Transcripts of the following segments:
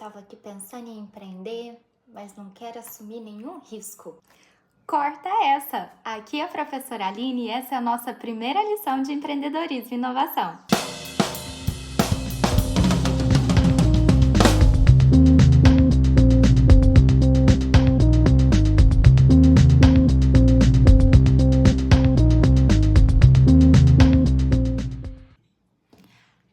Tava aqui pensando em empreender, mas não quero assumir nenhum risco. Corta essa! Aqui é a professora Aline e essa é a nossa primeira lição de empreendedorismo e inovação.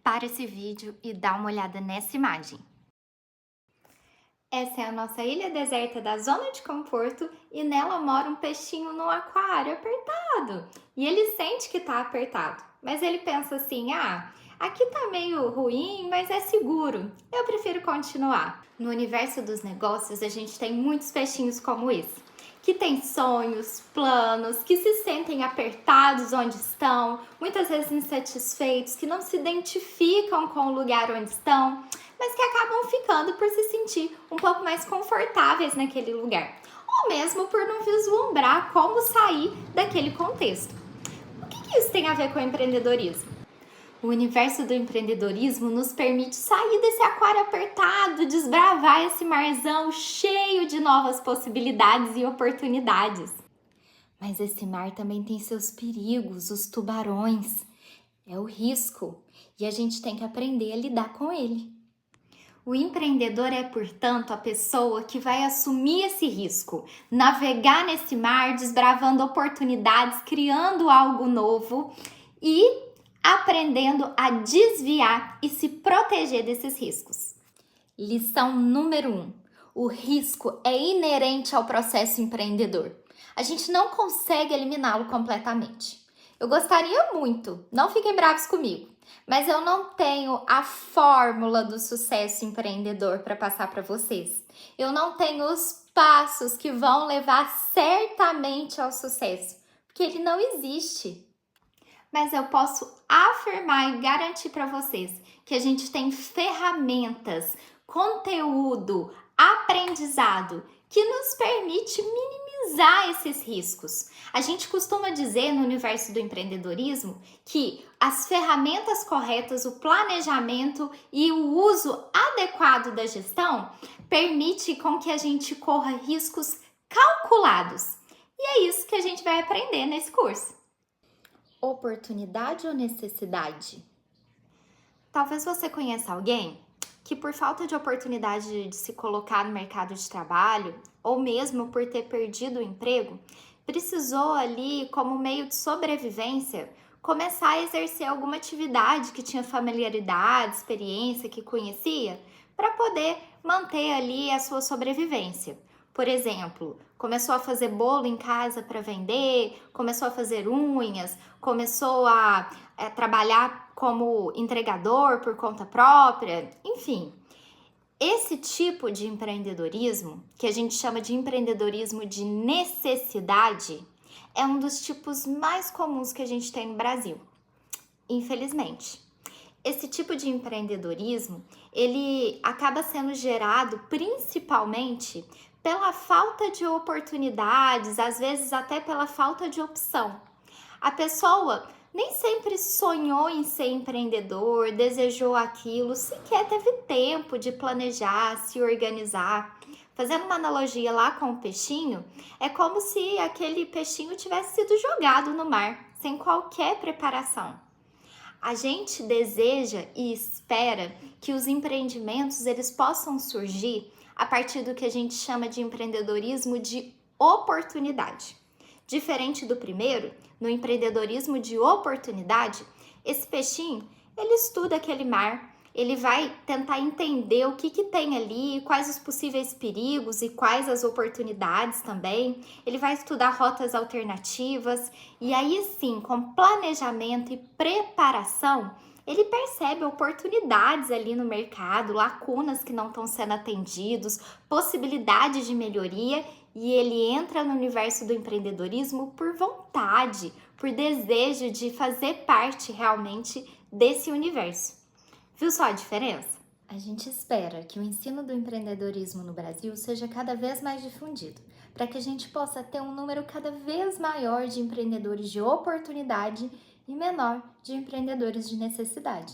Para esse vídeo e dá uma olhada nessa imagem. Essa é a nossa ilha deserta da zona de conforto e nela mora um peixinho no aquário apertado. E ele sente que tá apertado, mas ele pensa assim, aqui tá meio ruim, mas é seguro, eu prefiro continuar. No universo dos negócios a gente tem muitos peixinhos como esse, que têm sonhos, planos, que se sentem apertados onde estão, muitas vezes insatisfeitos, que não se identificam com o lugar onde estão, mas que acabam ficando por se sentir um pouco mais confortáveis naquele lugar, ou mesmo por não vislumbrar como sair daquele contexto. O que isso tem a ver com o empreendedorismo? O universo do empreendedorismo nos permite sair desse aquário apertado, desbravar esse marzão cheio de novas possibilidades e oportunidades. Mas esse mar também tem seus perigos, os tubarões. É o risco e a gente tem que aprender a lidar com ele. O empreendedor é, portanto, a pessoa que vai assumir esse risco, navegar nesse mar, desbravando oportunidades, criando algo novo e aprendendo a desviar e se proteger desses riscos. Lição número 1. O risco é inerente ao processo empreendedor. A gente não consegue eliminá-lo completamente. Eu gostaria muito, não fiquem bravos comigo, mas eu não tenho a fórmula do sucesso empreendedor para passar para vocês. Eu não tenho os passos que vão levar certamente ao sucesso, porque ele não existe. Mas eu posso afirmar e garantir para vocês que a gente tem ferramentas, conteúdo, aprendizado que nos permite minimizar esses riscos. A gente costuma dizer no universo do empreendedorismo que as ferramentas corretas, o planejamento e o uso adequado da gestão permite com que a gente corra riscos calculados. E é isso que a gente vai aprender nesse curso. Oportunidade ou necessidade? Talvez você conheça alguém que por falta de oportunidade de se colocar no mercado de trabalho, ou mesmo por ter perdido o emprego, precisou ali, como meio de sobrevivência, começar a exercer alguma atividade que tinha familiaridade, experiência, que conhecia, para poder manter ali a sua sobrevivência. Por exemplo, começou a fazer bolo em casa para vender, começou a fazer unhas, começou a trabalhar como entregador por conta própria, enfim. Esse tipo de empreendedorismo, que a gente chama de empreendedorismo de necessidade, é um dos tipos mais comuns que a gente tem no Brasil, infelizmente. Esse tipo de empreendedorismo, ele acaba sendo gerado principalmente pela falta de oportunidades, às vezes até pela falta de opção. A pessoa nem sempre sonhou em ser empreendedor, desejou aquilo, sequer teve tempo de planejar, se organizar. Fazendo uma analogia lá com o peixinho, é como se aquele peixinho tivesse sido jogado no mar, sem qualquer preparação. A gente deseja e espera que os empreendimentos eles possam surgir a partir do que a gente chama de empreendedorismo de oportunidade. Diferente do primeiro, no empreendedorismo de oportunidade, esse peixinho, ele estuda aquele mar, ele vai tentar entender o que tem ali, quais os possíveis perigos e quais as oportunidades também. Ele vai estudar rotas alternativas e aí sim, com planejamento e preparação, ele percebe oportunidades ali no mercado, lacunas que não estão sendo atendidos, possibilidades de melhoria e ele entra no universo do empreendedorismo por vontade, por desejo de fazer parte realmente desse universo. Viu só a diferença? A gente espera que o ensino do empreendedorismo no Brasil seja cada vez mais difundido, para que a gente possa ter um número cada vez maior de empreendedores de oportunidade e menor de empreendedores de necessidade.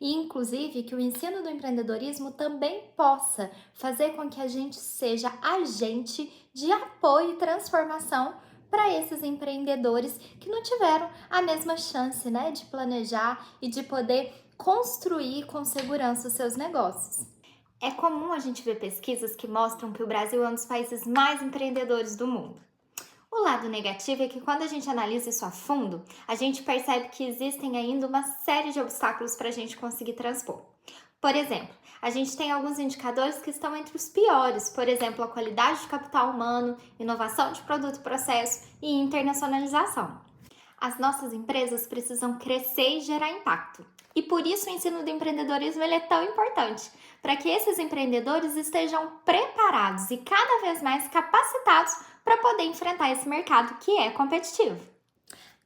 e inclusive que o ensino do empreendedorismo também possa fazer com que a gente seja agente de apoio e transformação para esses empreendedores que não tiveram a mesma chance, né, de planejar e de poder construir com segurança os seus negócios. É comum a gente ver pesquisas que mostram que o Brasil é um dos países mais empreendedores do mundo. O lado negativo é que quando a gente analisa isso a fundo, a gente percebe que existem ainda uma série de obstáculos para a gente conseguir transpor. Por exemplo, a gente tem alguns indicadores que estão entre os piores, por exemplo, a qualidade de capital humano, inovação de produto e processo e internacionalização. As nossas empresas precisam crescer e gerar impacto. E por isso o ensino do empreendedorismo ele é tão importante, para que esses empreendedores estejam preparados e cada vez mais capacitados para poder enfrentar esse mercado que é competitivo.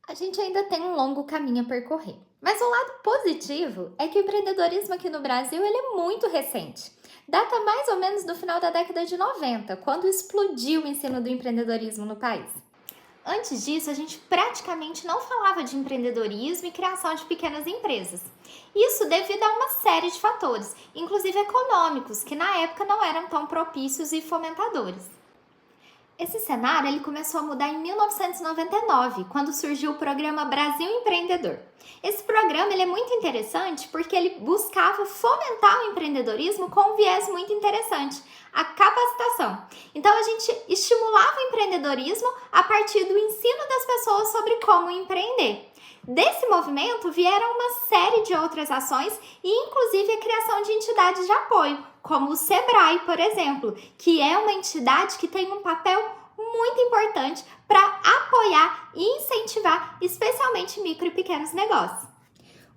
A gente ainda tem um longo caminho a percorrer, mas o lado positivo é que o empreendedorismo aqui no Brasil ele é muito recente. Data mais ou menos do final da década de 90, quando explodiu o ensino do empreendedorismo no país. Antes disso, a gente praticamente não falava de empreendedorismo e criação de pequenas empresas. Isso devido a uma série de fatores, inclusive econômicos, que na época não eram tão propícios e fomentadores. Esse cenário ele começou a mudar em 1999, quando surgiu o programa Brasil Empreendedor. Esse programa ele é muito interessante porque ele buscava fomentar o empreendedorismo com um viés muito interessante, a capacitação. Então a gente estimulava o empreendedorismo a partir do ensino das pessoas sobre como empreender. Desse movimento vieram uma série de outras ações e inclusive a criação de entidades de apoio, como o Sebrae, por exemplo, que é uma entidade que tem um papel muito importante para apoiar e incentivar especialmente micro e pequenos negócios.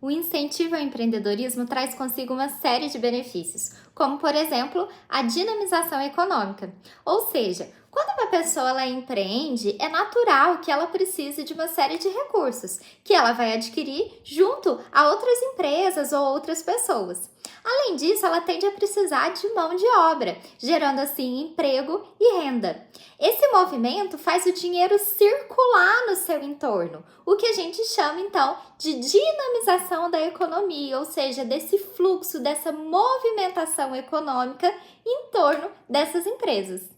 O incentivo ao empreendedorismo traz consigo uma série de benefícios, como, por exemplo, a dinamização econômica. Ou seja, quando uma pessoa ela empreende, é natural que ela precise de uma série de recursos que ela vai adquirir junto a outras empresas ou outras pessoas. Além disso, ela tende a precisar de mão de obra, gerando assim emprego e renda. Esse movimento faz o dinheiro circular no seu entorno, o que a gente chama então de dinamização da economia, ou seja, desse fluxo, dessa movimentação econômica em torno dessas empresas.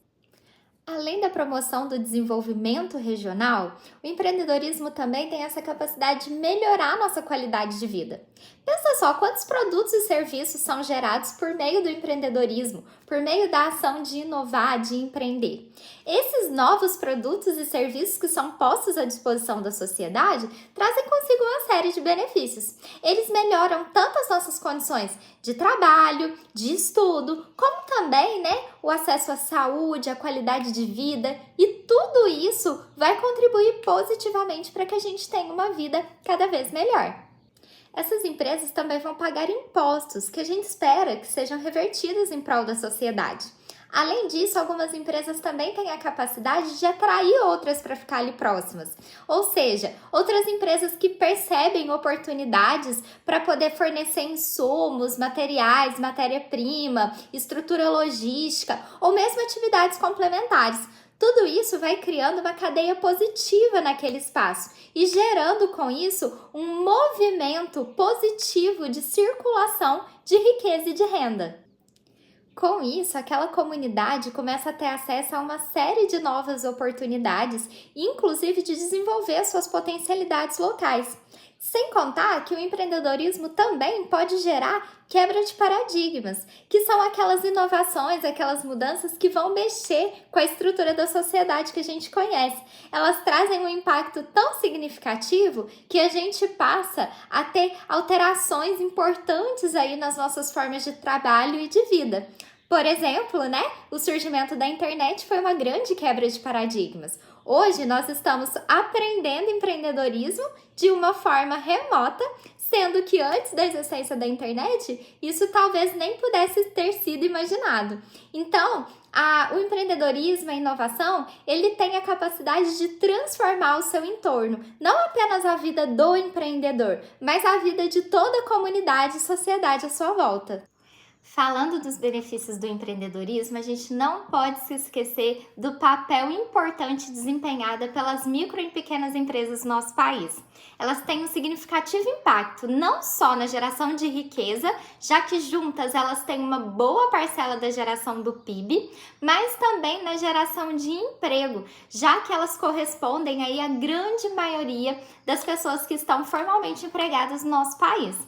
Além da promoção do desenvolvimento regional, o empreendedorismo também tem essa capacidade de melhorar a nossa qualidade de vida. Pensa só quantos produtos e serviços são gerados por meio do empreendedorismo, por meio da ação de inovar, de empreender. Esses novos produtos e serviços que são postos à disposição da sociedade trazem consigo uma série de benefícios. Eles melhoram tanto as nossas condições de trabalho, de estudo, como também, o acesso à saúde, à qualidade de vida, e tudo isso vai contribuir positivamente para que a gente tenha uma vida cada vez melhor. Essas empresas também vão pagar impostos que a gente espera que sejam revertidos em prol da sociedade. Além disso, algumas empresas também têm a capacidade de atrair outras para ficar ali próximas. Ou seja, outras empresas que percebem oportunidades para poder fornecer insumos, materiais, matéria-prima, estrutura logística ou mesmo atividades complementares. Tudo isso vai criando uma cadeia positiva naquele espaço e gerando com isso um movimento positivo de circulação de riqueza e de renda. Com isso, aquela comunidade começa a ter acesso a uma série de novas oportunidades, inclusive de desenvolver suas potencialidades locais. Sem contar que o empreendedorismo também pode gerar quebra de paradigmas, que são aquelas inovações, aquelas mudanças que vão mexer com a estrutura da sociedade que a gente conhece. Elas trazem um impacto tão significativo que a gente passa a ter alterações importantes aí nas nossas formas de trabalho e de vida. Por exemplo, o surgimento da internet foi uma grande quebra de paradigmas. Hoje nós estamos aprendendo empreendedorismo de uma forma remota, sendo que antes da existência da internet, isso talvez nem pudesse ter sido imaginado. Então, o empreendedorismo, a inovação, ele tem a capacidade de transformar o seu entorno, não apenas a vida do empreendedor, mas a vida de toda a comunidade e sociedade à sua volta. Falando dos benefícios do empreendedorismo, a gente não pode se esquecer do papel importante desempenhado pelas micro e pequenas empresas no nosso país. Elas têm um significativo impacto não só na geração de riqueza, já que juntas elas têm uma boa parcela da geração do PIB, mas também na geração de emprego, já que elas correspondem aí à grande maioria das pessoas que estão formalmente empregadas no nosso país.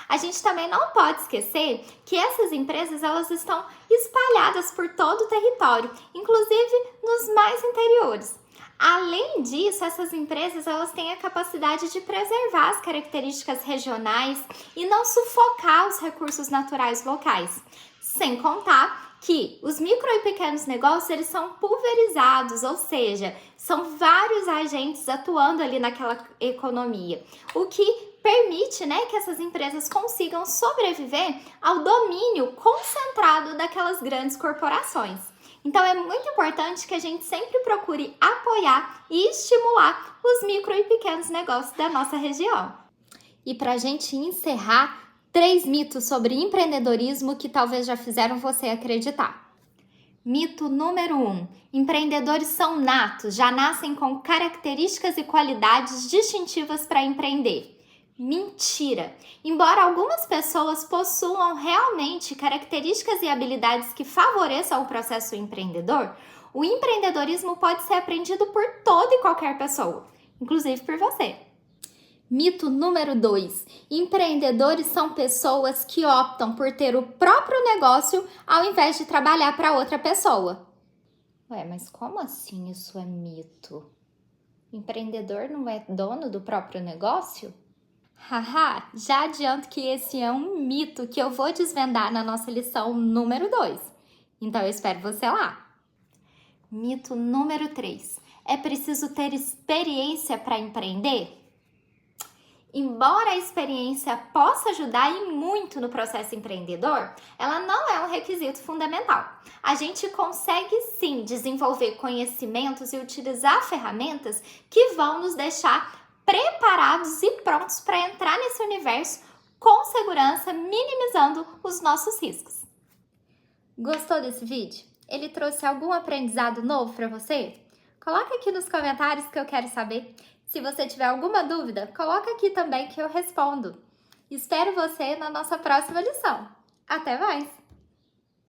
A gente também não pode esquecer que essas empresas elas estão espalhadas por todo o território, inclusive nos mais interiores. Além disso, essas empresas elas têm a capacidade de preservar as características regionais e não sufocar os recursos naturais locais. Sem contar que os micro e pequenos negócios eles são pulverizados, ou seja, são vários agentes atuando ali naquela economia, o que permite, que essas empresas consigam sobreviver ao domínio concentrado daquelas grandes corporações. Então é muito importante que a gente sempre procure apoiar e estimular os micro e pequenos negócios da nossa região. E para a gente encerrar, 3 mitos sobre empreendedorismo que talvez já fizeram você acreditar. Mito número 1. Empreendedores são natos, já nascem com características e qualidades distintivas para empreender. Mentira! Embora algumas pessoas possuam realmente características e habilidades que favoreçam o processo empreendedor, o empreendedorismo pode ser aprendido por toda e qualquer pessoa, inclusive por você. Mito número 2. Empreendedores são pessoas que optam por ter o próprio negócio ao invés de trabalhar para outra pessoa. Ué, mas como assim isso é mito? Empreendedor não é dono do próprio negócio? Haha, já adianto que esse é um mito que eu vou desvendar na nossa lição número 2. Então eu espero você lá. Mito número 3. É preciso ter experiência para empreender? Embora a experiência possa ajudar e muito no processo empreendedor, ela não é um requisito fundamental. A gente consegue sim desenvolver conhecimentos e utilizar ferramentas que vão nos deixar preparados e prontos para entrar nesse universo com segurança, minimizando os nossos riscos. Gostou desse vídeo? Ele trouxe algum aprendizado novo para você? Coloca aqui nos comentários que eu quero saber. Se você tiver alguma dúvida, coloca aqui também que eu respondo. Espero você na nossa próxima lição. Até mais!